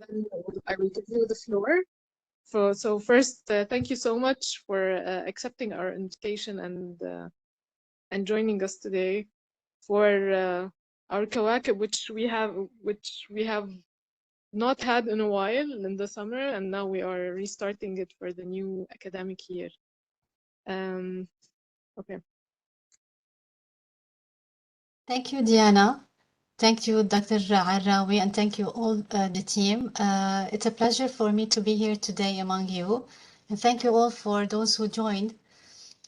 then I will give you the floor. So first, thank you so much for accepting our invitation and joining us today for our Kawakeb, which we have not had in a while in the summer, and now we are restarting it for the new academic year. Okay. Thank you, Diana. Thank you, Dr. Arrawi, and thank you all the team. It's a pleasure for me to be here today among you. And thank you all for those who joined.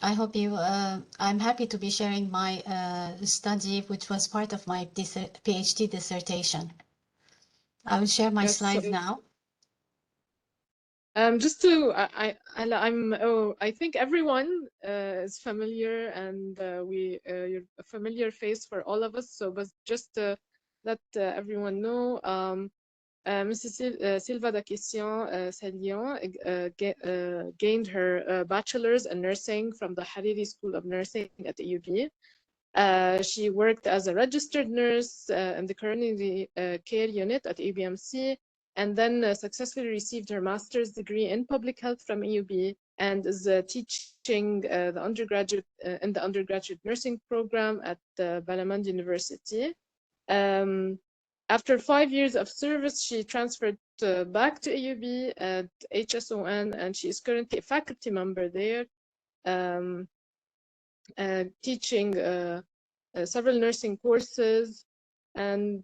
I hope you, I'm happy to be sharing my study, which was part of my PhD dissertation. I will share my slides now. Just to, I think everyone is familiar, and you're a familiar face for all of us. So, but just to let everyone know, Mrs. Silva Dakessian Sailian gained her bachelor's in nursing from the Hariri School of Nursing at AUB. She worked as a registered nurse in the coronary care unit at ABMC, and then successfully received her master's degree in public health from AUB, and is teaching the undergraduate in the undergraduate nursing program at Balamand University. After 5 years of service, she transferred back to AUB at HSON, and she is currently a faculty member there, teaching several nursing courses, and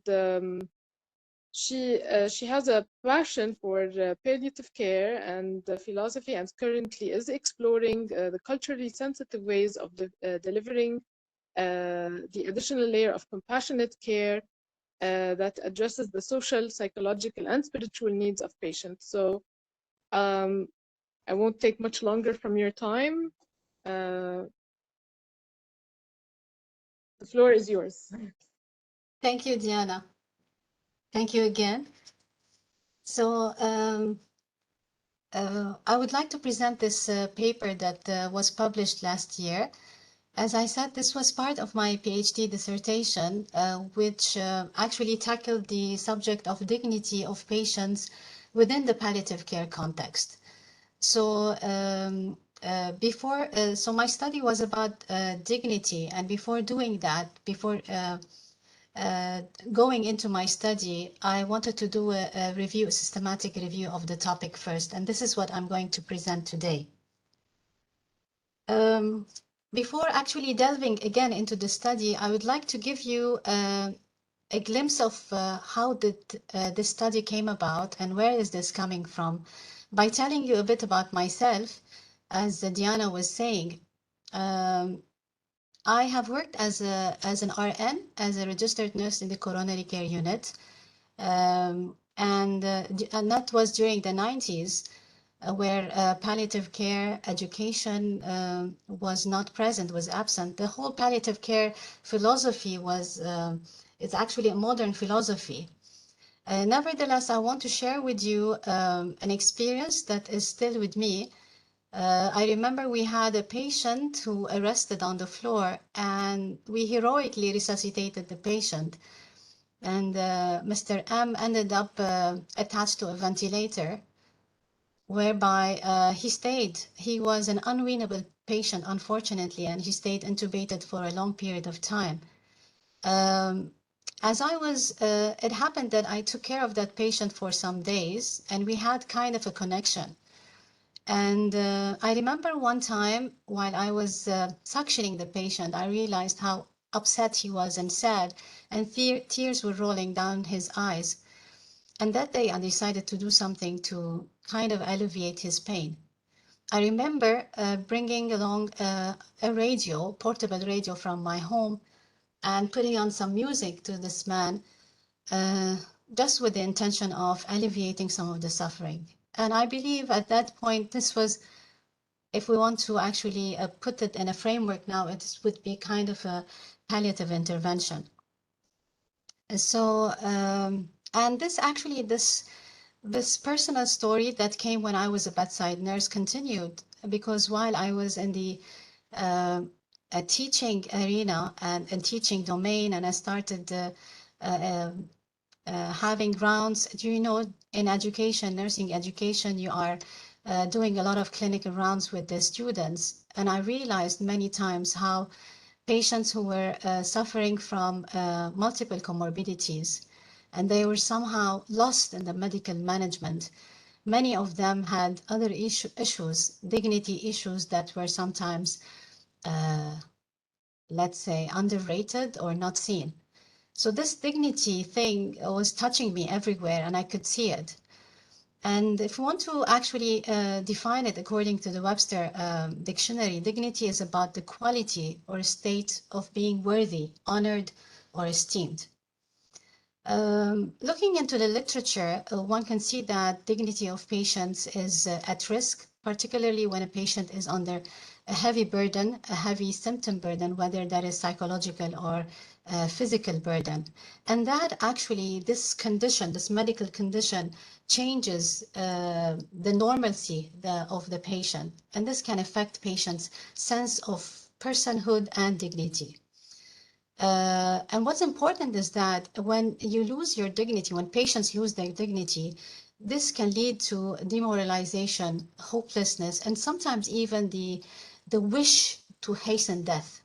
she has a passion for palliative care and philosophy, and currently is exploring the culturally sensitive ways of delivering the additional layer of compassionate care that addresses the social, psychological, and spiritual needs of patients. So I won't take much longer from your time. The floor is yours. Thank you, Diana. Thank you again. So I would like to present this paper that was published last year. As I said, this was part of my PhD dissertation, which actually tackled the subject of dignity of patients within the palliative care context. So so my study was about dignity, and before doing that, before going into my study, I wanted to do a review, a systematic review of the topic first, and this is what I'm going to present today. Before actually delving again into the study, I would like to give you a glimpse of how this study came about and where is this coming from by telling you a bit about myself. As Diana was saying, I have worked as an RN, as a registered nurse in the coronary care unit, and that was during the 90s, where palliative care education was not present, was absent. The whole palliative care philosophy was, it's actually a modern philosophy. Nevertheless, I want to share with you an experience that is still with me. I remember we had a patient who arrested on the floor, and we heroically resuscitated the patient. And Mr. M ended up attached to a ventilator, whereby he stayed. He was an unweanable patient, unfortunately, and he stayed intubated for a long period of time. As I was, it happened that I took care of that patient for some days, and we had kind of a connection. And I remember one time while I was suctioning the patient, I realized how upset he was and sad, and tears were rolling down his eyes. And that day I decided to do something to kind of alleviate his pain. I remember bringing along a radio, portable radio from my home, and putting on some music to this man, just with the intention of alleviating some of the suffering. And I believe at that point, this was, if we want to actually put it in a framework now, it would be kind of a palliative intervention. So, and this actually, this personal story that came when I was a bedside nurse continued, because while I was in the teaching arena and teaching domain, and I started having rounds. Do you know, in education, nursing education, you are doing a lot of clinical rounds with the students. And I realized many times how patients who were suffering from multiple comorbidities and they were somehow lost in the medical management. Many of them had other issues, dignity issues that were sometimes, let's say, underrated or not seen. So this dignity thing was touching me everywhere and I could see it. And if we want to actually define it according to the Webster dictionary, dignity is about the quality or state of being worthy, honored, or esteemed. Looking into the literature, one can see that dignity of patients is at risk, particularly when a patient is under a heavy burden, a heavy symptom burden, whether that is psychological or physical burden. And that actually, this condition, this medical condition, changes the normalcy of the patient. And this can affect patients' sense of personhood and dignity. And what's important is that when you lose your dignity, when patients lose their dignity, this can lead to demoralization, hopelessness, and sometimes even the wish to hasten death.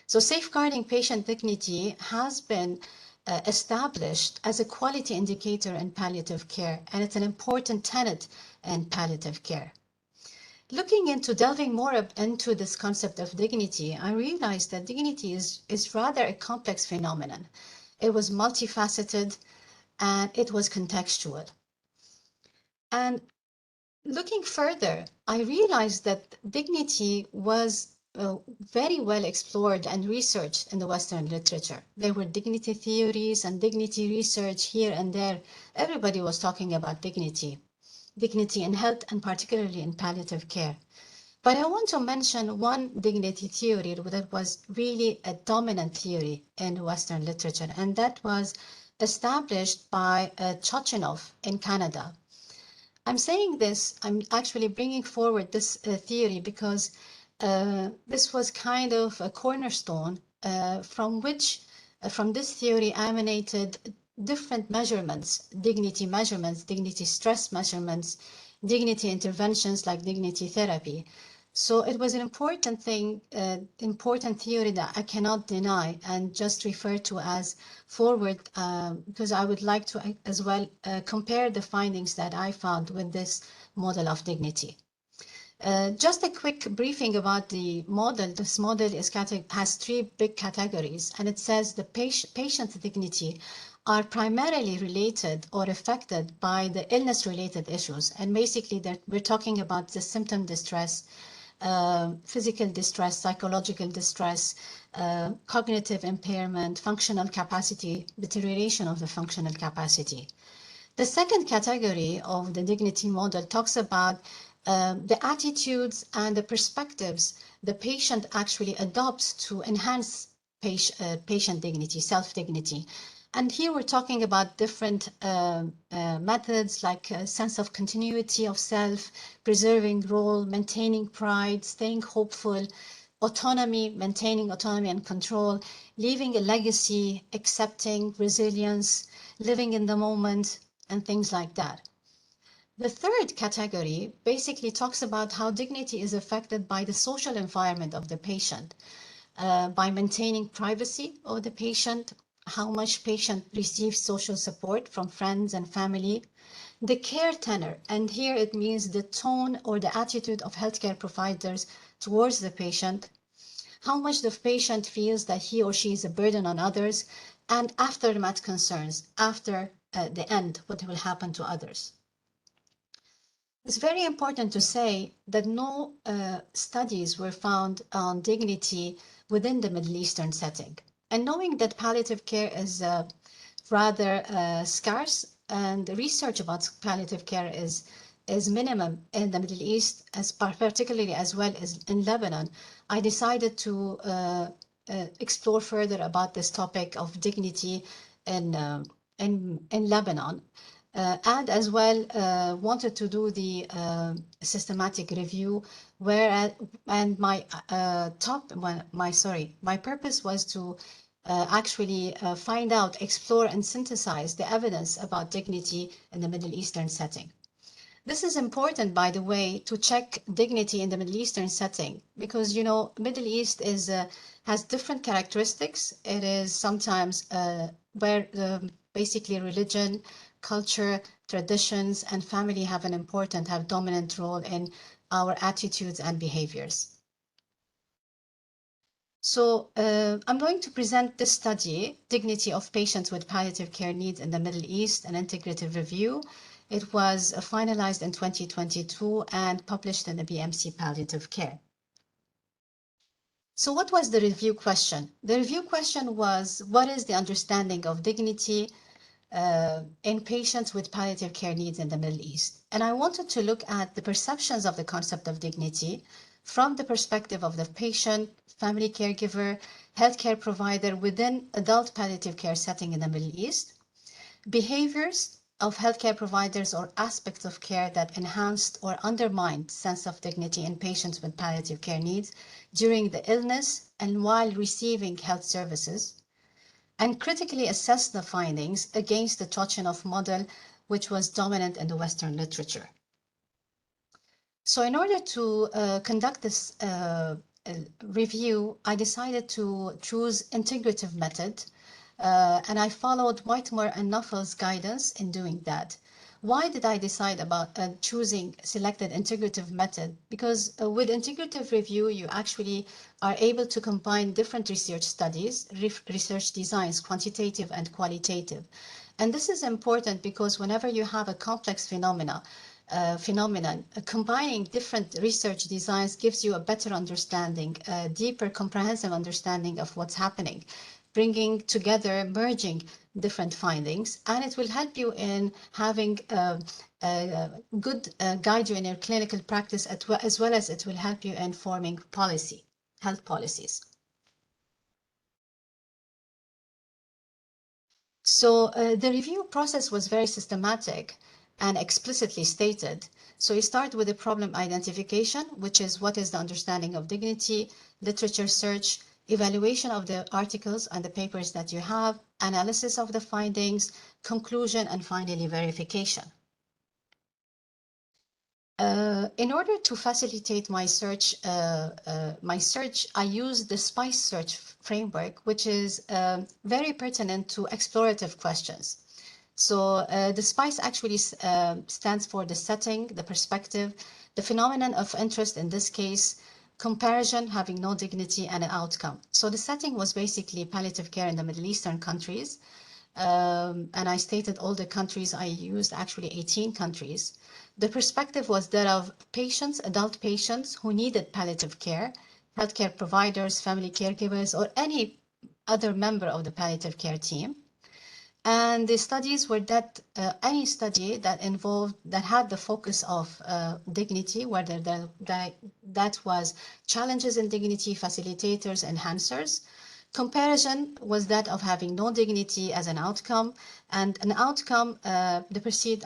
So safeguarding patient dignity has been established as a quality indicator in palliative care, and it's an important tenet in palliative care. Looking into delving more into this concept of dignity, I realized that dignity is rather a complex phenomenon. It was multifaceted and it was contextual. And looking further, I realized that dignity was very well explored and researched in the Western literature. There were dignity theories and dignity research here and there. Everybody was talking about dignity in health and particularly in palliative care. But I want to mention one dignity theory that was really a dominant theory in Western literature, and that was established by Chochinov in Canada. I'm saying this, I'm actually bringing forward this theory because this was kind of a cornerstone from which, from this theory emanated different measurements, dignity stress measurements, dignity interventions like dignity therapy. So it was an important thing, important theory that I cannot deny and just refer to as forward because I would like to as well compare the findings that I found with this model of dignity. Just a quick briefing about the model. This model has three big categories, and it says the patient dignity are primarily related or affected by the illness-related issues. And basically, we're talking about the symptom distress, physical distress, psychological distress, cognitive impairment, functional capacity, deterioration of the functional capacity. The second category of the dignity model talks about the attitudes and the perspectives the patient actually adopts to enhance patient dignity, self-dignity. And here we're talking about different methods like a sense of continuity of self, preserving role, maintaining pride, staying hopeful, autonomy, maintaining autonomy and control, leaving a legacy, accepting resilience, living in the moment, and things like that. The third category basically talks about how dignity is affected by the social environment of the patient, by maintaining privacy of the patient, how much patient receives social support from friends and family, the care tenor, and here it means the tone or the attitude of healthcare providers towards the patient, how much the patient feels that he or she is a burden on others, and aftermath concerns, after the end, what will happen to others. It's very important to say that no studies were found on dignity within the Middle Eastern setting. And knowing that palliative care is rather scarce and research about palliative care is minimum in the Middle East, particularly as well as in Lebanon, I decided to explore further about this topic of dignity in Lebanon. And as well wanted to do the systematic review where and my purpose was to find out, explore, and synthesize the evidence about dignity in the Middle Eastern setting. This is important, by the way, to check dignity in the Middle Eastern setting, because, you know, Middle East has different characteristics. It is sometimes where basically religion, culture, traditions, and family have dominant role in our attitudes and behaviors. So I'm going to present this study, Dignity of Patients with Palliative Care Needs in the Middle East, an integrative review. It was finalized in 2022 and published in the BMC Palliative Care. So what was the review question? The review question was, what is the understanding of dignity in patients with palliative care needs in the Middle East? And I wanted to look at the perceptions of the concept of dignity from the perspective of the patient, family caregiver, healthcare provider within adult palliative care setting in the Middle East, behaviors of healthcare providers or aspects of care that enhanced or undermined sense of dignity in patients with palliative care needs during the illness and while receiving health services, and critically assess the findings against the Tochinov model, which was dominant in the Western literature. So in order to conduct this review, I decided to choose integrative method, and I followed Whitemore and Nuffel's guidance in doing that. Why did I decide about choosing selected integrative method? Because with integrative review, you actually are able to combine different research studies, research designs, quantitative and qualitative. And this is important because whenever you have a complex phenomenon, combining different research designs gives you a better understanding, a deeper, comprehensive understanding of what's happening, bringing together, merging different findings, and it will help you in having good guide you in your clinical practice, as well as it will help you in forming policy, health policies. So the review process was very systematic and explicitly stated. So you start with the problem identification, which is what is the understanding of dignity, literature search, evaluation of the articles and the papers that you have, analysis of the findings, conclusion, and finally verification. In order to facilitate my search, I use the SPICE search framework, which is very pertinent to explorative questions. So the SPICE actually stands for the setting, the perspective, the phenomenon of interest, in this case, comparison, having no dignity, and an outcome. So the setting was basically palliative care in the Middle Eastern countries. And I stated all the countries I used, actually 18 countries. The perspective was that of patients, adult patients who needed palliative care, healthcare providers, family caregivers, or any other member of the palliative care team. And the studies were that any study that had the focus of dignity, whether that was challenges in dignity, facilitators, enhancers. Comparison was that of having no dignity as an outcome, and an outcome, the pursuit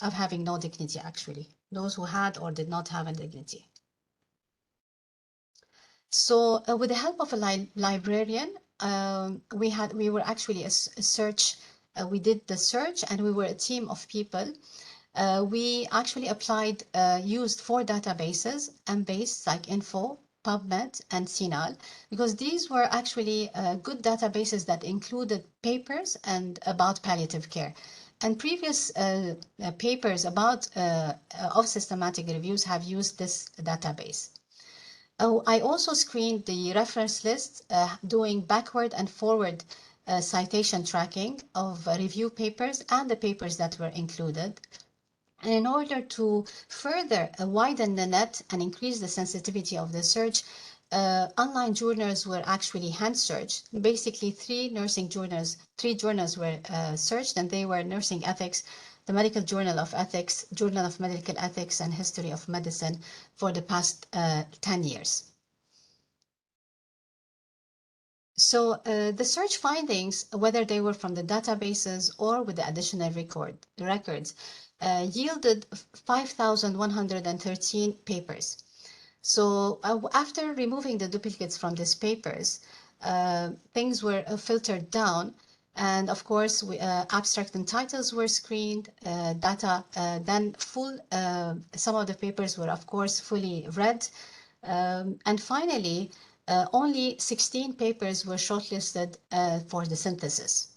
of having no dignity, actually, those who had or did not have a dignity. So with the help of a librarian, we were actually a search. We did the search, and we were a team of people. We actually used 4 databases, Embase, PsycInfo, PubMed, and CINAHL, because these were actually good databases that included papers and about palliative care. And previous papers of systematic reviews have used this database. I also screened the reference list, doing backward and forward citation tracking of review papers and the papers that were included. And in order to further widen the net and increase the sensitivity of the search, online journals were actually hand searched. Basically, 3 journals were searched, and they were Nursing Ethics, the Medical Journal of Ethics, Journal of Medical Ethics, and History of Medicine for the past 10 years. So the search findings, whether they were from the databases or with the additional records, yielded 5,113 papers. So after removing the duplicates from these papers, things were filtered down. And of course, abstract and titles were screened, data, then some of the papers were, of course, fully read. And finally, only 16 papers were shortlisted for the synthesis.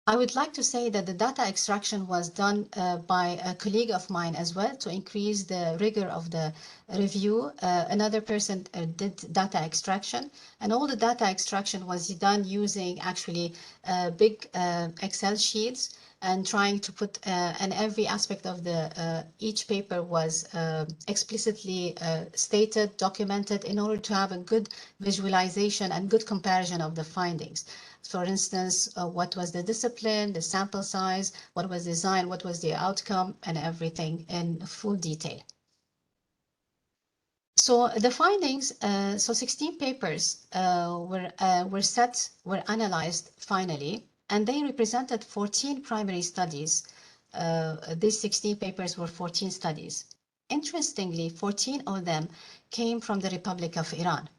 I would like to say that the data extraction was done by a colleague of mine as well to increase the rigor of the review. Another person did data extraction, and all the data extraction was done using actually big Excel sheets and trying to put and every aspect of the each paper was explicitly stated, documented in order to have a good visualization and good comparison of the findings. For instance, what was the discipline, the sample size, what was design, what was the outcome, and everything in full detail. So the findings, so 16 papers were analyzed finally, and they represented 14 primary studies. These 16 papers were 14 studies. Interestingly, 14 of them came from the Republic of Iran.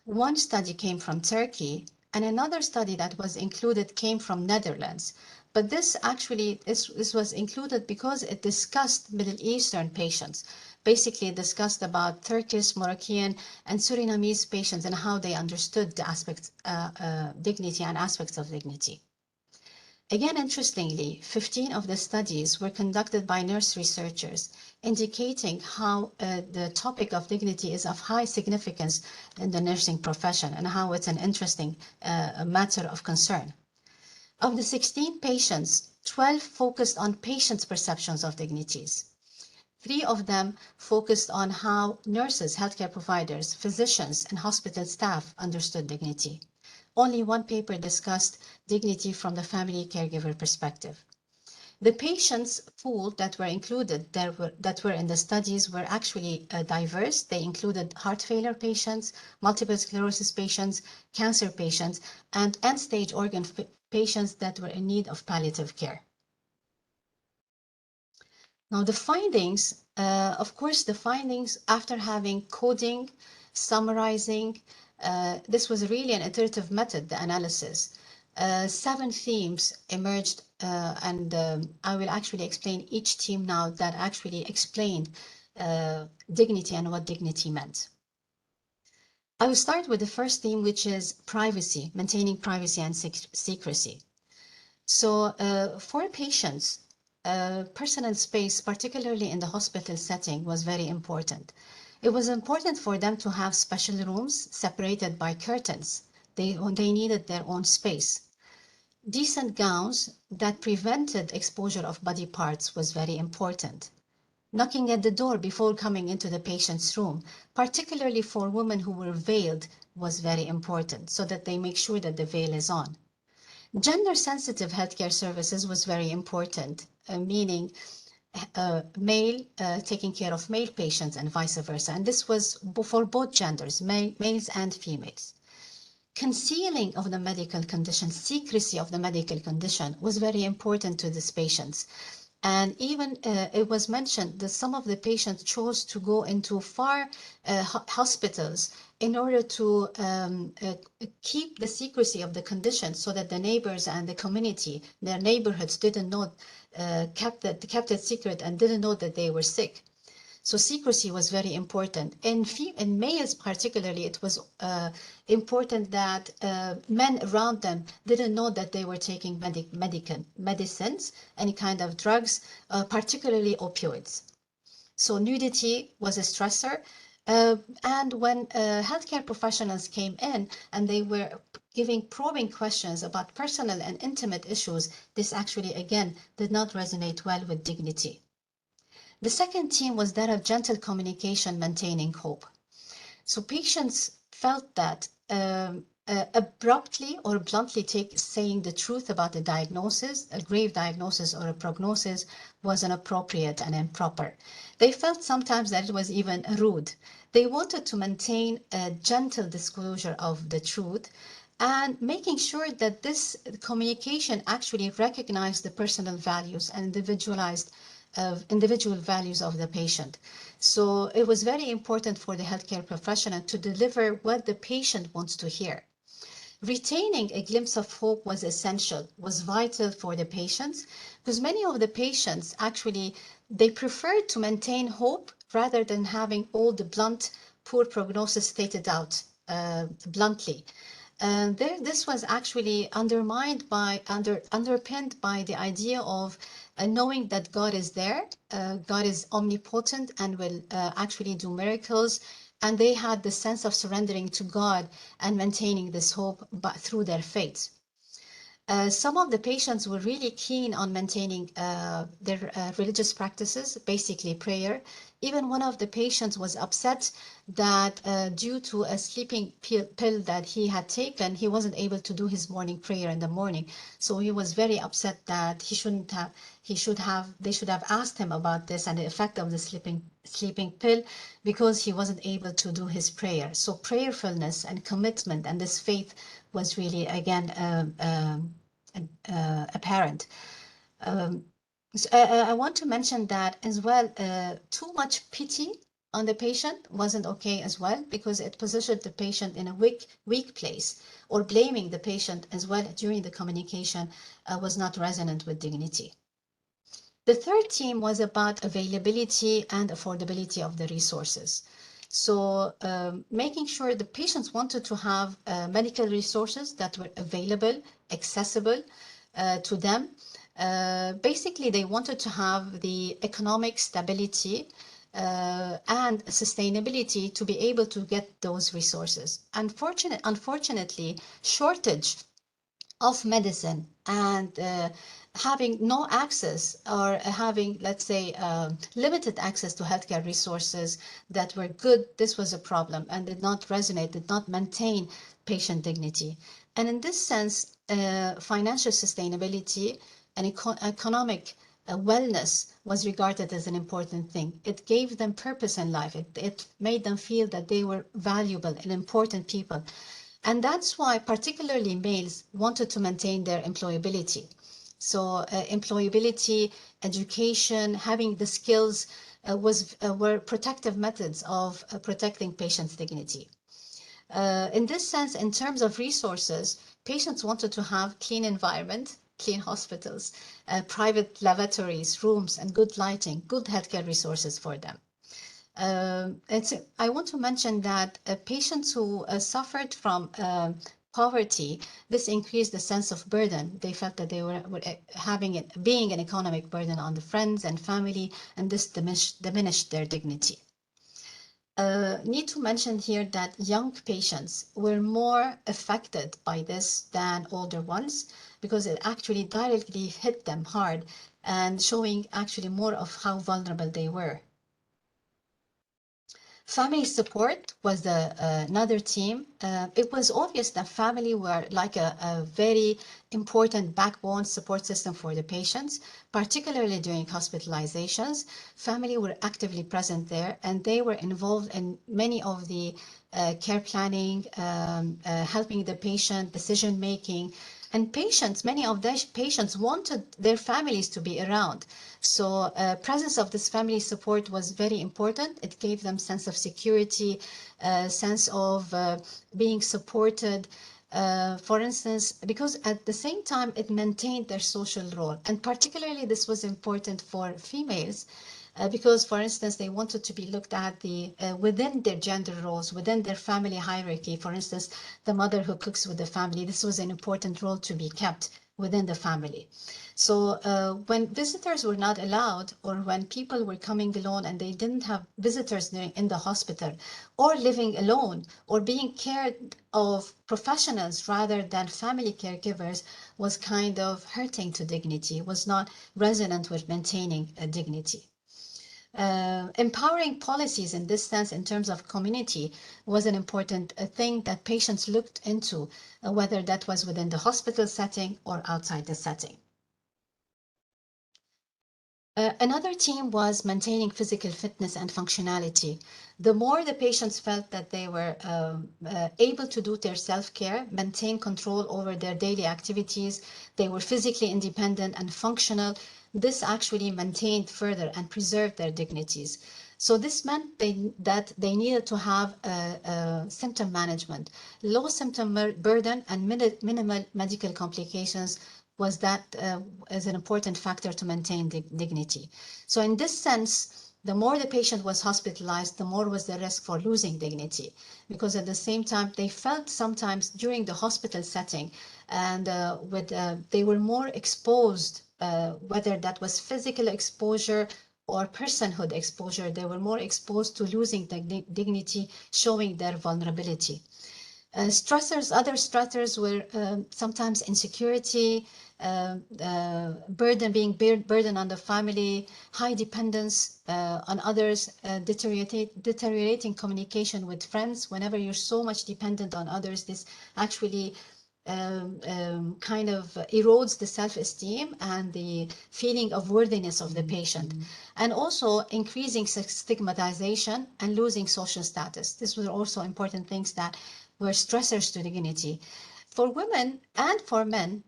One study came from Turkey, and another study that was included came from Netherlands. But this was included because it discussed Middle Eastern patients, basically discussed about Turkish, Moroccan, and Surinamese patients and how they understood the aspects, dignity and aspects of dignity. Again, interestingly, 15 of the studies were conducted by nurse researchers, indicating how the topic of dignity is of high significance in the nursing profession and how it's an interesting matter of concern. Of the 16 patients, 12 focused on patients' perceptions of dignities. 3 of them focused on how nurses, healthcare providers, physicians, and hospital staff understood dignity. Only one paper discussed dignity from the family caregiver perspective. The patients pool that were included that were in the studies were actually diverse. They included heart failure patients, multiple sclerosis patients, cancer patients, and end-stage organ patients that were in need of palliative care. Now the findings, of course, the findings after having coding, summarizing, this was really an iterative method, the analysis. 7 themes emerged, and I will actually explain each theme now that actually explained dignity and what dignity meant. I will start with the first theme, which is privacy, maintaining privacy and secrecy. So for patients, personal space, particularly in the hospital setting, was very important. It was important for them to have special rooms separated by curtains. They needed their own space. Decent gowns that prevented exposure of body parts was very important. Knocking at the door before coming into the patient's room, particularly for women who were veiled, was very important so that they make sure that the veil is on. Gender-sensitive healthcare services was very important, meaning male taking care of male patients and vice versa. And this was for both genders, males and females. Concealing of the medical condition, secrecy of the medical condition was very important to these patients. And even it was mentioned that some of the patients chose to go into far hospitals in order to keep the secrecy of the condition so that the neighbors and the community, their neighborhoods didn't know, kept it secret and didn't know that they were sick. So secrecy was very important. In males particularly, it was important that men around them didn't know that they were taking medicines, any kind of drugs, particularly opioids. So nudity was a stressor. And when healthcare professionals came in and they were giving probing questions about personal and intimate issues, this actually, again, did not resonate well with dignity. The second theme was that of gentle communication, maintaining hope. So patients felt that abruptly or bluntly saying the truth about a diagnosis, a grave diagnosis or a prognosis, was inappropriate and improper. They felt sometimes that it was even rude. They wanted to maintain a gentle disclosure of the truth and making sure that this communication actually recognized the personal values and individual values of the patient. So it was very important for the healthcare professional to deliver what the patient wants to hear. retaining a glimpse of hope was essential, was vital for the patients, because many of the patients actually, they preferred to maintain hope rather than having all the blunt, poor prognosis stated out bluntly. This was actually underpinned by the idea of knowing that God is there, God is omnipotent and will actually do miracles. And they had the sense of surrendering to God and maintaining this hope through their faith. Some of the patients were really keen on maintaining their religious practices, basically prayer. Even one of the patients was upset that due to a sleeping pill that he had taken, he wasn't able to do his morning prayer in the morning. So he was very upset that they should have asked him about this and the effect of the sleeping pill, because he wasn't able to do his prayer. So prayerfulness and commitment and this faith was really, again, apparent. I want to mention that as well, too much pity on the patient wasn't okay as well, because it positioned the patient in a weak place, or blaming the patient as well during the communication was not resonant with dignity. The third theme was about availability and affordability of the resources. So making sure the patients wanted to have medical resources that were available, accessible to them. Basically, they wanted to have the economic stability and sustainability to be able to get those resources. Unfortunately, shortage of medicine and having no access, or having, let's say, limited access to healthcare resources that were good, this was a problem and did not resonate, did not maintain patient dignity. And in this sense, financial sustainability and economic wellness was regarded as an important thing. It gave them purpose in life. It made them feel that they were valuable and important people. And that's why particularly males wanted to maintain their employability. So employability, education, having the skills were protective methods of protecting patients' dignity. In this sense, in terms of resources, patients wanted to have clean environment, clean hospitals, private lavatories, rooms, and good lighting, good healthcare resources for them. I want to mention that patients who suffered from poverty, this increased the sense of burden. They felt that they were being an economic burden on the friends and family, and this diminished their dignity. Need to mention here that young patients were more affected by this than older ones, because it actually directly hit them hard and showing actually more of how vulnerable they were. Family support was another theme. It was obvious that family were like a very important backbone support system for the patients, particularly during hospitalizations. Family were actively present there, and they were involved in many of the care planning, helping the patient, decision making. And many of the patients wanted their families to be around. So presence of this family support was very important. It gave them sense of security, sense of being supported. For instance, because at the same time, it maintained their social role. And particularly, this was important for females. Because, for instance, they wanted to be looked at within their gender roles, within their family hierarchy. For instance, the mother who cooks with the family, this was an important role to be kept within the family. So when visitors were not allowed, or when people were coming alone and they didn't have visitors in the hospital, or living alone, or being cared of professionals rather than family caregivers, was kind of hurting to dignity, was not resonant with maintaining a dignity. Empowering policies in this sense, in terms of community, was an important thing that patients looked into, whether that was within the hospital setting or outside the setting. Another theme was maintaining physical fitness and functionality. The more the patients felt that they were able to do their self-care, maintain control over their daily activities, they were physically independent and functional, this actually maintained further and preserved their dignities. So this meant that they needed to have symptom management. Low symptom burden and minimal medical complications was that as an important factor to maintain dignity. So in this sense, the more the patient was hospitalized, the more was the risk for losing dignity, because at the same time, they felt sometimes during the hospital setting, and they were more exposed, whether that was physical exposure or personhood exposure, they were more exposed to losing dignity, showing their vulnerability. Other stressors were sometimes insecurity, burden on the family, high dependence on others, deteriorating communication with friends. Whenever you're so much dependent on others, this actually kind of erodes the self-esteem and the feeling of worthiness of the patient, and also increasing stigmatization and losing social status. These were also important things that were stressors to dignity. For women and for men,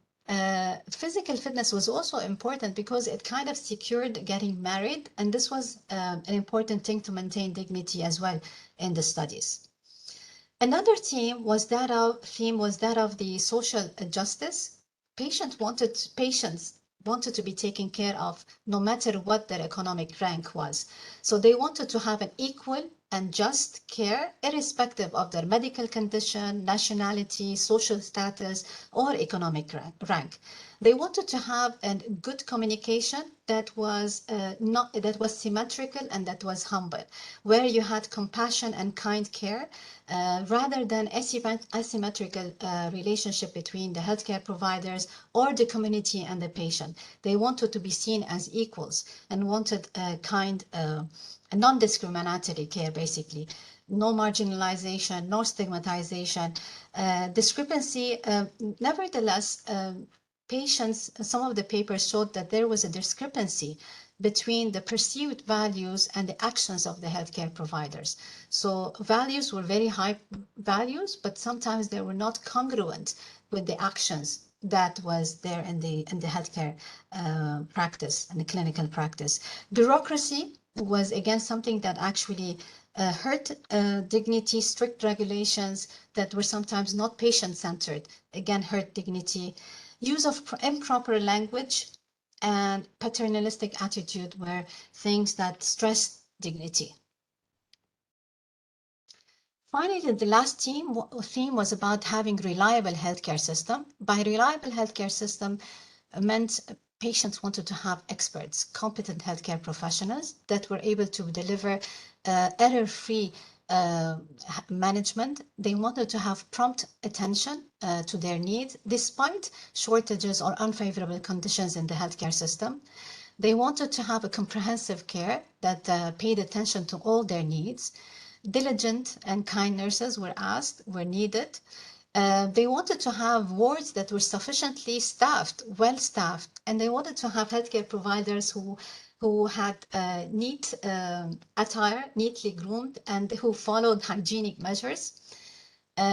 physical fitness was also important because it kind of secured getting married, and this was an important thing to maintain dignity as well in the studies. Another theme was that of the social justice. Patients wanted to be taken care of no matter what their economic rank was. So they wanted to have an equal and just care, irrespective of their medical condition, nationality, social status, or economic rank. They wanted to have a good communication that was symmetrical and that was humble, where you had compassion and kind care, rather than asymmetrical relationship between the healthcare providers or the community and the patient. They wanted to be seen as equals and wanted a kind, non-discriminatory care, basically. No marginalization, no stigmatization, discrepancy. Nevertheless, some of the papers showed that there was a discrepancy between the perceived values and the actions of the healthcare providers. So values were very high values, but sometimes they were not congruent with the actions that was there in the healthcare practice and the clinical practice. Bureaucracy was again something that actually hurt dignity. Strict regulations that were sometimes not patient-centered, again hurt dignity. Use of improper language and paternalistic attitude were things that stressed dignity. Finally, the last theme was about having reliable healthcare system. By reliable healthcare system meant patients wanted to have experts, competent healthcare professionals that were able to deliver error-free management. They wanted to have prompt attention to their needs, despite shortages or unfavorable conditions in the healthcare system. They wanted to have a comprehensive care that paid attention to all their needs. Diligent and kind nurses were needed. They wanted to have wards that were sufficiently staffed, well-staffed, and they wanted to have healthcare providers who had neat attire, neatly groomed, and who followed hygienic measures.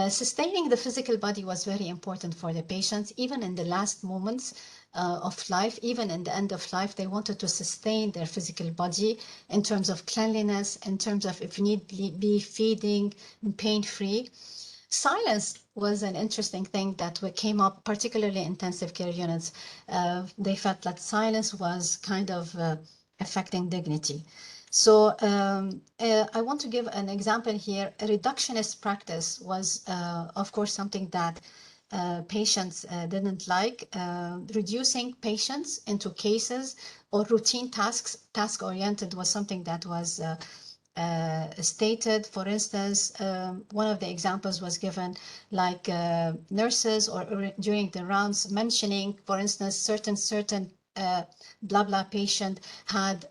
Sustaining the physical body was very important for the patients, even in the last moments of life, even in the end of life, they wanted to sustain their physical body in terms of cleanliness, in terms of, if need be, feeding, pain-free. Silence was an interesting thing that came up, particularly in intensive care units. They felt that silence was kind of affecting dignity. So I want to give an example here. A reductionist practice was, of course, something that patients didn't like. Reducing patients into cases or routine tasks, task-oriented, was something that was stated. For instance, one of the examples was given, like nurses or during the rounds mentioning, for instance, certain blah blah patient had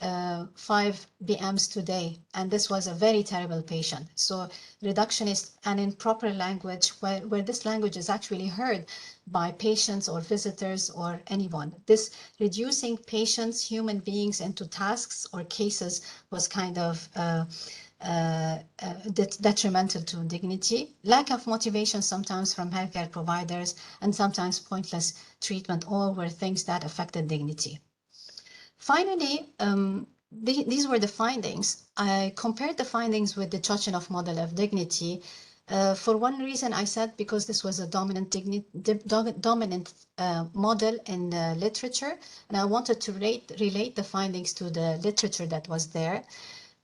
5 BMs today, and this was a very terrible patient. So reductionist and in proper language, where this language is actually heard by patients or visitors or anyone. This reducing patients, human beings, into tasks or cases was kind of detrimental to dignity. Lack of motivation sometimes from healthcare providers, and sometimes pointless treatment, all were things that affected dignity. Finally, these were the findings. I compared the findings with the Chochinov model of dignity. For one reason, I said because this was a dominant model in the literature, and I wanted to relate the findings to the literature that was there.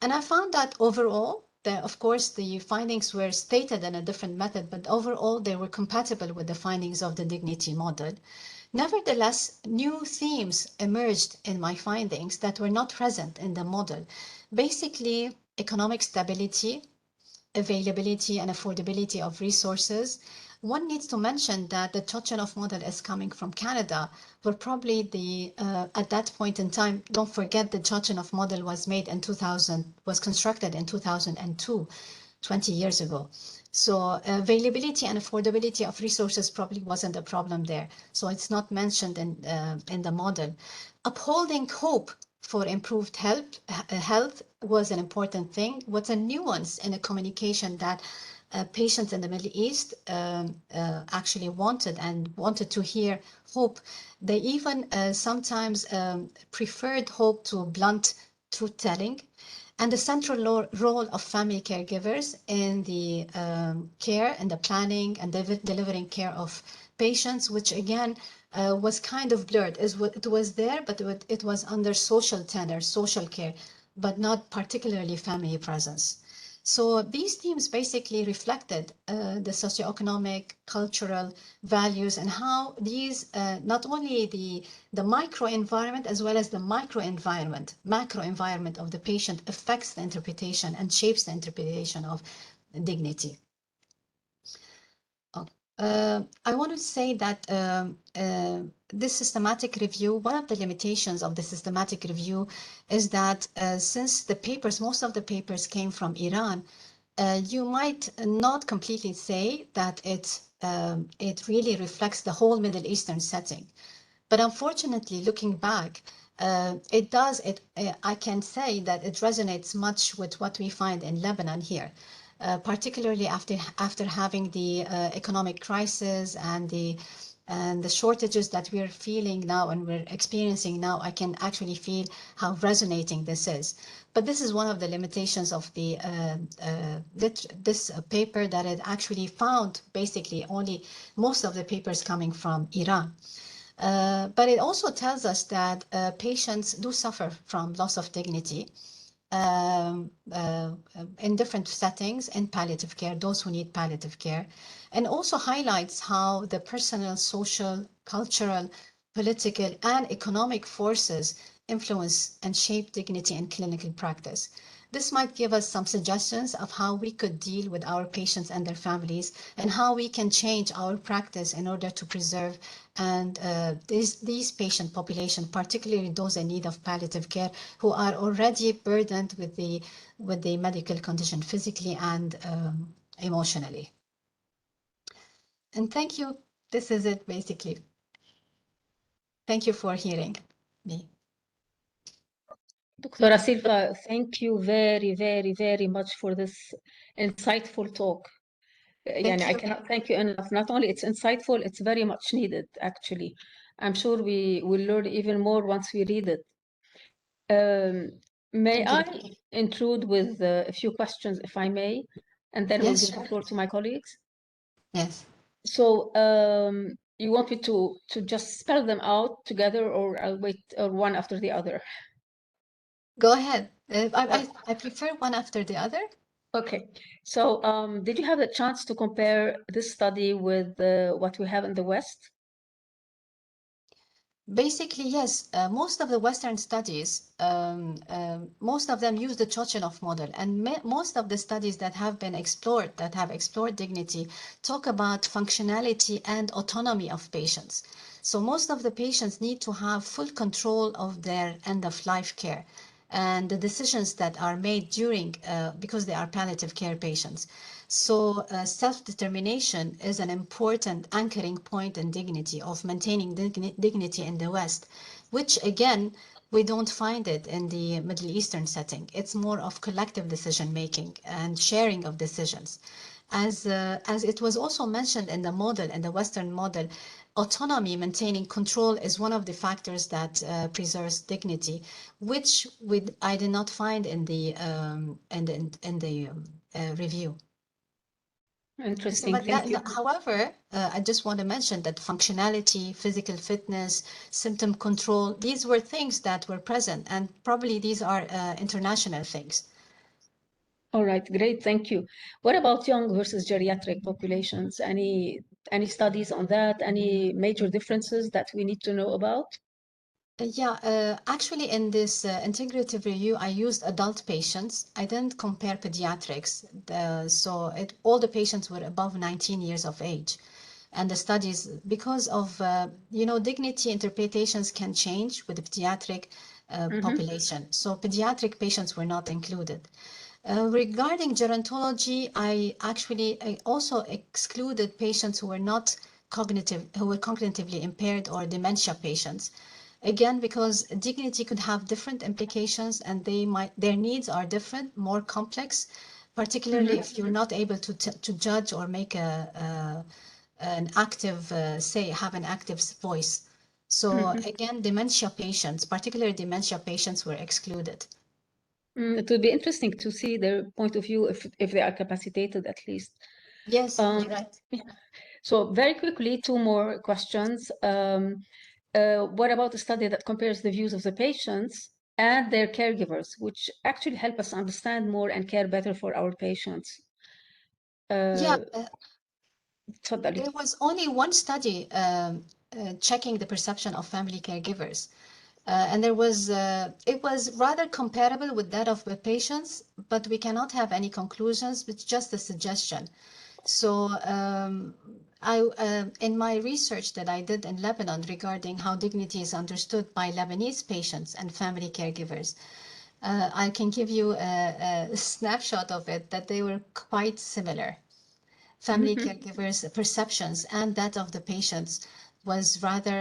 And I found that overall, of course, the findings were stated in a different method, but overall, they were compatible with the findings of the dignity model. Nevertheless, new themes emerged in my findings that were not present in the model. Basically, economic stability, availability and affordability of resources. One needs to mention that the Chochinov model is coming from Canada, where probably at that point in time, don't forget the Chochinov model was made in 2000, was constructed in 2002, 20 years ago. So availability and affordability of resources probably wasn't a problem there. So it's not mentioned in the model. Upholding hope for improved health was an important thing. What's a nuance in a communication that patients in the Middle East actually wanted to hear hope. They even sometimes preferred hope to blunt truth-telling, and the central role of family caregivers in the care and the planning and delivering care of patients, which again was kind of blurred. It was there, but it was under social tenor, social care, but not particularly family presence. So these themes basically reflected the socioeconomic, cultural values and how these, not only the micro environment as well as the macro environment of the patient affects the interpretation and shapes the interpretation of dignity. I want to say that this systematic review, one of the limitations of the systematic review is that since most of the papers came from Iran, you might not completely say that it really reflects the whole Middle Eastern setting. But unfortunately, looking back, I can say that it resonates much with what we find in Lebanon here. Particularly after having the economic crisis and the shortages that we're feeling now and we're experiencing now, I can actually feel how resonating this is. But this is one of the limitations of this paper, that it actually found basically only most of the papers coming from Iran. But it also tells us that patients do suffer from loss of dignity in different settings in palliative care, those who need palliative care, and also highlights how the personal, social, cultural, political, and economic forces influence and shape dignity in clinical practice. This might give us some suggestions of how we could deal with our patients and their families and how we can change our practice in order to preserve and these patient population, particularly those in need of palliative care, who are already burdened with the medical condition physically and emotionally. And thank you. This is it basically. Thank you for hearing me. Dr. Silva, thank you very, very, very much for this insightful talk. I cannot thank you enough. Not only it's insightful, it's very much needed, actually. I'm sure we will learn even more once we read it. May I intrude with a few questions, if I may, and then we'll give the floor to my colleagues? Yes. So you want me to just spell them out together, or I'll wait one after the other? Go ahead. I prefer one after the other. Okay. So did you have the chance to compare this study with what we have in the West? Basically, yes. Most of the Western studies, most of them use the Chochinov model, and most of the studies that have been explored, that have explored dignity, talk about functionality and autonomy of patients. So most of the patients need to have full control of their end-of-life care and the decisions that are made during, because they are palliative care patients. So self-determination is an important anchoring point in dignity, of maintaining dignity in the West, which again, we don't find it in the Middle Eastern setting. It's more of collective decision-making and sharing of decisions. As it was also mentioned in the model, in the Western model, autonomy, maintaining control is one of the factors that preserves dignity, which I did not find in the review. Interesting. But Thank you. however, I just want to mention that functionality, physical fitness, symptom control, these were things that were present, and probably these are international things. All right, great, thank you. What about young versus geriatric populations? Any studies on that? Any major differences that we need to know about? Actually, in this integrative review, I used adult patients. I didn't compare pediatrics. All the patients were above 19 years of age. And the studies, because of, dignity interpretations can change with the pediatric population. So pediatric patients were not included. Regarding gerontology, I also excluded patients who were cognitively impaired or dementia patients. Again, because dignity could have different implications and their needs are different, more complex, particularly if you're not able to judge or make an active, have an active voice. So again, dementia patients, particularly dementia patients, were excluded. It would be interesting to see their point of view if they are capacitated at least. Yes, you're right. So very quickly, two more questions. What about the study that compares the views of the patients and their caregivers, which actually help us understand more and care better for our patients? There تفضلي. was only one study checking the perception of family caregivers. And it was rather comparable with that of the patients, but we cannot have any conclusions, it's just a suggestion. So in my research that I did in Lebanon regarding how dignity is understood by Lebanese patients and family caregivers, I can give you a snapshot of it that they were quite similar. Family caregivers' perceptions and that of the patients was rather,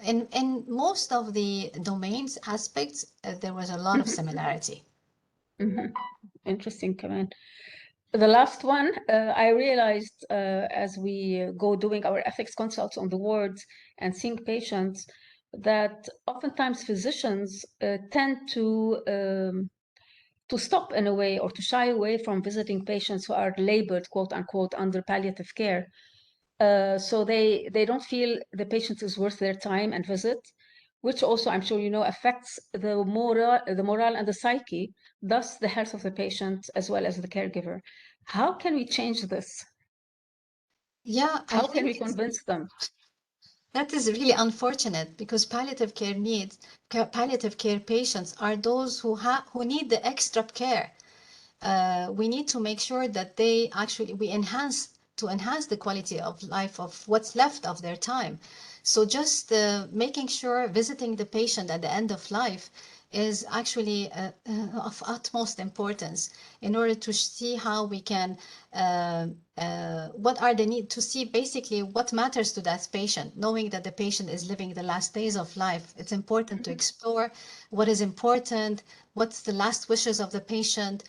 in most of the domains aspects, there was a lot of similarity. Interesting comment. The last one, I realized as we go doing our ethics consults on the wards and seeing patients that oftentimes physicians tend to stop in a way or to shy away from visiting patients who are labeled, quote unquote, under palliative care. So they don't feel the patient is worth their time and visit, which also, I'm sure you know, affects the morale and the psyche, thus the health of the patient as well as the caregiver. How can we change this? Yeah, How can we convince them? That is really unfortunate because palliative care patients are those who need the extra care. We need to make sure that we enhance the quality of life of what's left of their time. So just making sure visiting the patient at the end of life is actually of utmost importance in order to see how we can, what are the need to see basically what matters to that patient, knowing that the patient is living the last days of life. It's important to explore what is important, what's the last wishes of the patient.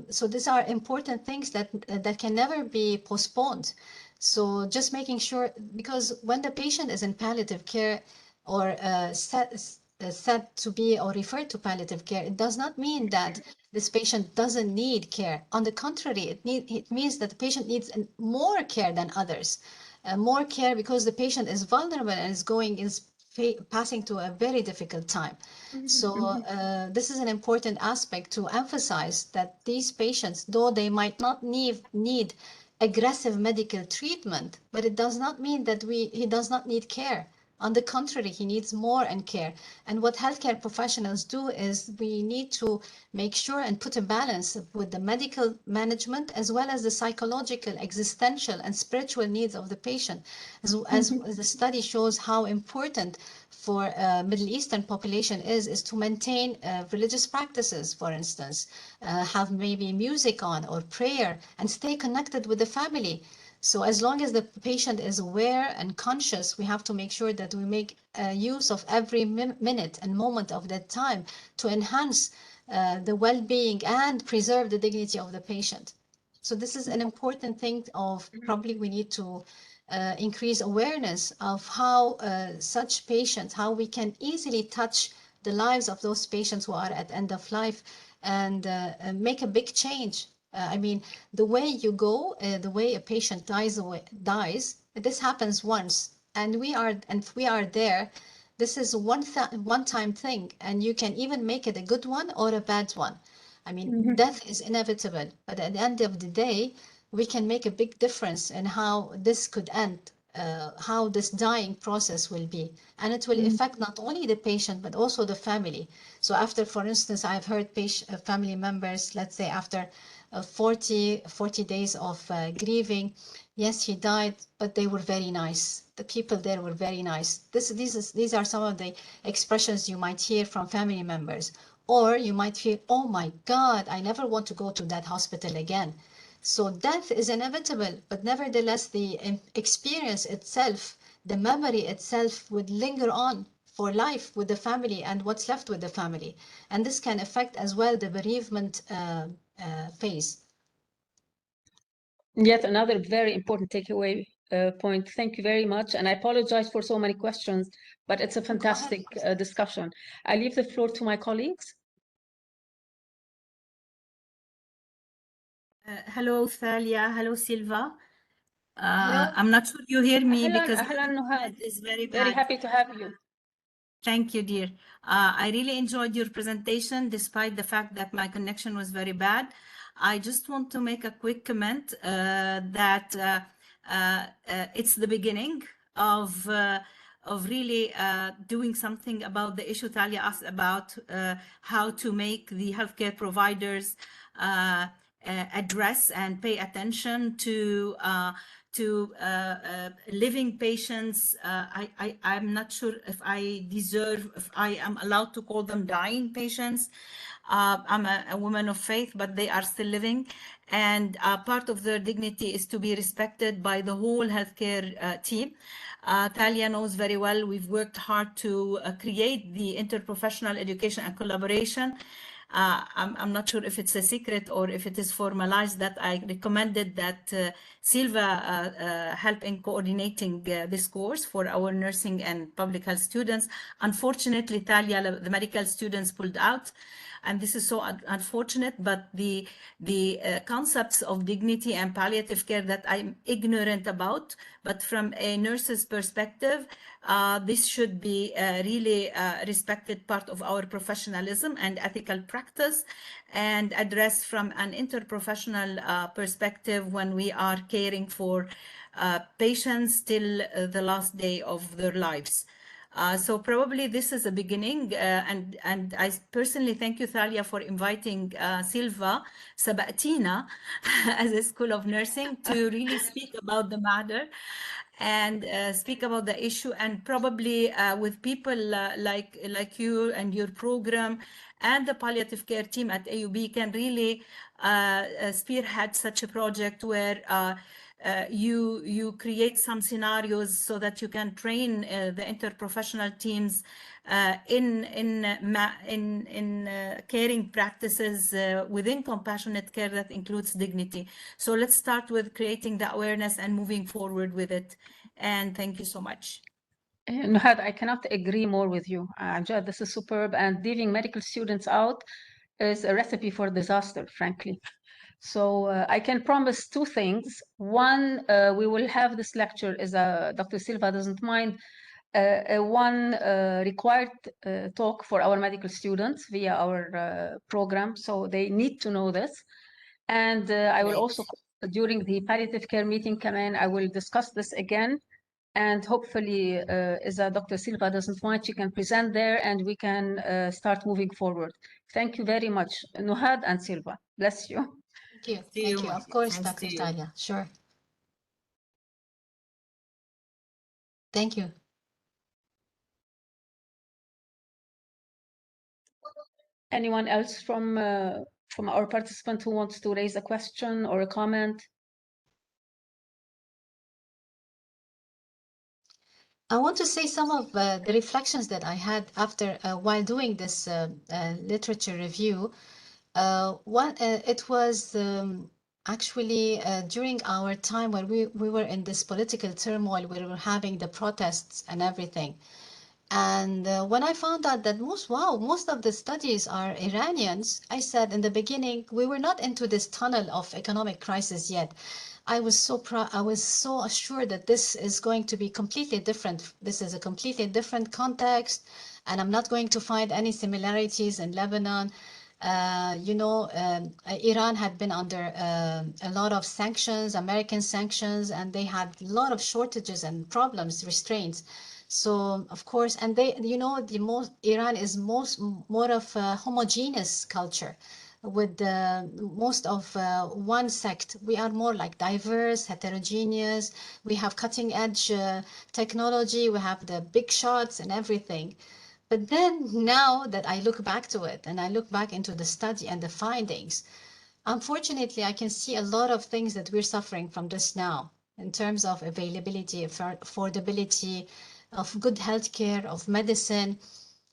So these are important things that can never be postponed. So just making sure, because when the patient is in palliative care or said to be or referred to palliative care, it does not mean that this patient doesn't need care. On the contrary, it means that the patient needs more care than others. More care because the patient is vulnerable and is passing to a very difficult time. So this is an important aspect to emphasize that these patients, though they might not need aggressive medical treatment, but it does not mean that he does not need care. On the contrary, he needs more and care. And what healthcare professionals do is we need to make sure and put a balance with the medical management as well as the psychological, existential, and spiritual needs of the patient. As the study shows how important for Middle Eastern population is to maintain religious practices, for instance, have maybe music on or prayer and stay connected with the family. So as long as the patient is aware and conscious, we have to make sure that we make use of every minute and moment of that time to enhance the well-being and preserve the dignity of the patient. So this is an important thing of probably we need to increase awareness of how such patients, how we can easily touch the lives of those patients who are at end of life and make a big change. I mean, the way you go, the way a patient dies, this happens once, and we are there. This is one-time thing, and you can even make it a good one or a bad one. I mean, death is inevitable, but at the end of the day, we can make a big difference in how this could end, how this dying process will be. And it will affect not only the patient, but also the family. So after, for instance, I've heard family members, let's say after 40 days of grieving, yes, he died, but they were very nice. The people there were very nice. These are some of the expressions you might hear from family members. Or you might feel, oh my God, I never want to go to that hospital again. So death is inevitable, but nevertheless, the experience itself, the memory itself would linger on for life with the family and what's left with the family. And this can affect as well the bereavement phase. Yet another very important takeaway point. Thank you very much. And I apologize for so many questions, but it's a fantastic discussion. I leave the floor to my colleagues. Hello, Thalia. Hello, Silva. Hello. I'm not sure you hear me because Nuhad. it's very bad. Very happy to have you. Thank you, dear. I really enjoyed your presentation, despite the fact that my connection was very bad. I just want to make a quick comment that it's the beginning of really doing something about the issue Talia asked about, how to make the healthcare providers address and pay attention to living patients. I'm not sure if I am allowed to call them dying patients. I'm a woman of faith, but they are still living. And part of their dignity is to be respected by the whole healthcare team. Talia knows very well, we've worked hard to create the interprofessional education and collaboration. I'm not sure if it's a secret or if it is formalized that I recommended that Silva help in coordinating this course for our nursing and public health students. Unfortunately, Talia, the medical students pulled out. And this is so unfortunate, but the concepts of dignity and palliative care that I'm ignorant about, but from a nurse's perspective, this should be really respected part of our professionalism and ethical practice, and addressed from an interprofessional perspective when we are caring for patients till the last day of their lives. So probably this is a beginning, and I personally thank you, Thalia, for inviting Silva Sabatina as a School of Nursing to really speak about the matter and speak about the issue, and probably with people like you and your program and the palliative care team at AUB can really spearhead such a project where you create some scenarios so that you can train the interprofessional teams in caring practices within compassionate care that includes dignity. So let's start with creating the awareness and moving forward with it. And thank you so much. Nuhad, I cannot agree more with you. Amjad, this is superb, and leaving medical students out is a recipe for disaster, frankly. So I can promise two things. One, we will have this lecture, as Dr. Silva doesn't mind, one required talk for our medical students via our program, so they need to know this. And I will also, during the palliative care meeting, Kaman, I will discuss this again. And hopefully, as Dr. Silva doesn't mind, she can present there and we can start moving forward. Thank you very much, Nuhad and Silva. Bless you. Thank you. Thank you. Of course, Dr. Talia. Sure. Thank you. Anyone else from our participant who wants to raise a question or a comment? I want to say some of the reflections that I had after while doing this literature review. It was actually, during our time when we were in this political turmoil, we were having the protests and everything. And when I found out that most of the studies are Iranians, I said in the beginning, we were not into this tunnel of economic crisis yet. I was so assured that this is going to be completely different. This is a completely different context, and I'm not going to find any similarities in Lebanon. Iran had been under a lot of sanctions, American sanctions, and they had a lot of shortages and problems, restraints. So of course, and Iran is more of a homogeneous culture with most of one sect. We are more like diverse, heterogeneous. We have cutting edge technology. We have the big shots and everything. But then now that I look back to it and I look back into the study and the findings, unfortunately, I can see a lot of things that we're suffering from this now in terms of availability, affordability, of good healthcare, of medicine.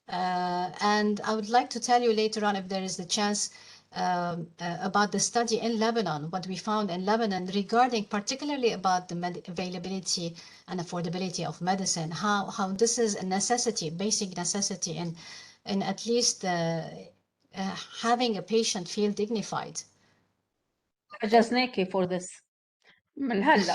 And I would like to tell you later on, if there is a chance, about the study in Lebanon, what we found in Lebanon regarding particularly about the availability and affordability of medicine, how this is a necessity, basic necessity, and at least having a patient feel dignified. حجزناكي for this من هلا.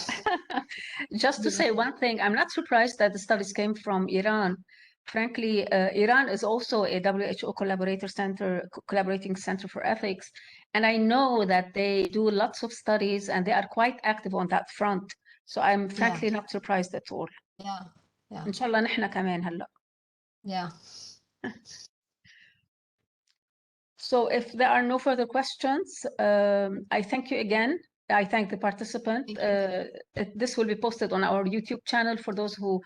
Just to say one thing, I'm not surprised that the studies came from Iran. Frankly, Iran is also a WHO collaborating center for ethics. And I know that they do lots of studies and they are quite active on that front. So I'm frankly not surprised at all. Yeah. إن شاء الله نحن كمان هلا. Yeah. So if there are no further questions, I thank you again. I thank the participant. This will be posted on our YouTube channel for those who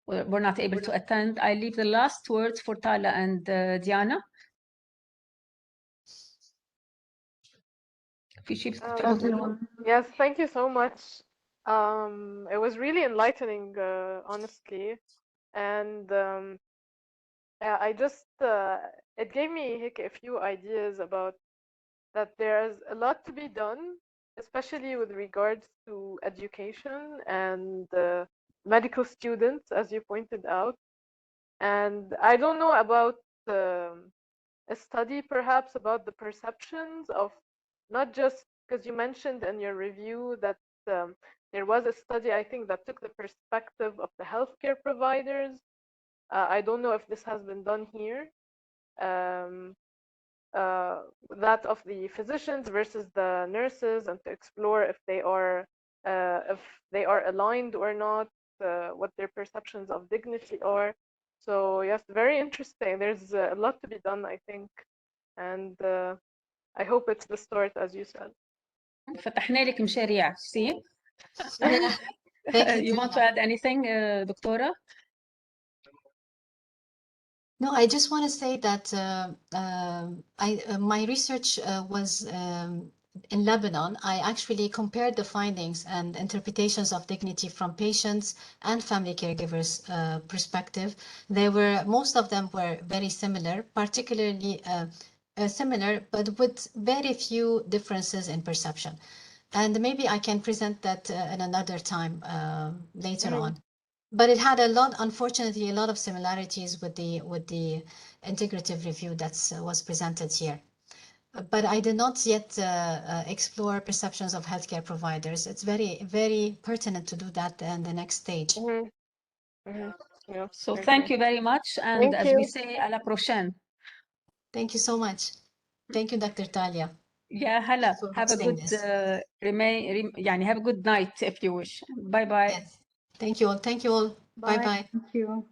were not able to attend. I leave the last words for Tala and Diana. Yes, thank you so much. It was really enlightening, honestly, and I just it gave me a few ideas about that there's a lot to be done, especially with regards to education and medical students, as you pointed out. And I don't know about a study perhaps about the perceptions of not just because you mentioned in your review that there was a study, I think, that took the perspective of the healthcare providers. I don't know if this has been done here. That of the physicians versus the nurses, and to explore if they are aligned or not, what their perceptions of dignity are. So yes, very interesting. There's a lot to be done, I think, and I hope it's the start, as you said. فتحنا لك مشاريع. See? Yeah. Thank you. You want to add anything, Doctora? No, I just want to say that my research was in Lebanon. I actually compared the findings and interpretations of dignity from patients and family caregivers' perspective. Most of them were very similar, particularly similar, but with very few differences in perception. And maybe I can present that in another time later on. But it had unfortunately, a lot of similarities with the integrative review that was presented here. But I did not yet explore perceptions of healthcare providers. It's very, very pertinent to do that in the next stage. Yeah, so thank you very much. And as we say, à la prochaine. Thank you so much. Thank you, Dr. Talia. Yeah, هلا. Have a good have a good night if you wish. Bye bye. Yes. Thank you all. Thank you all. Bye bye. Thank you.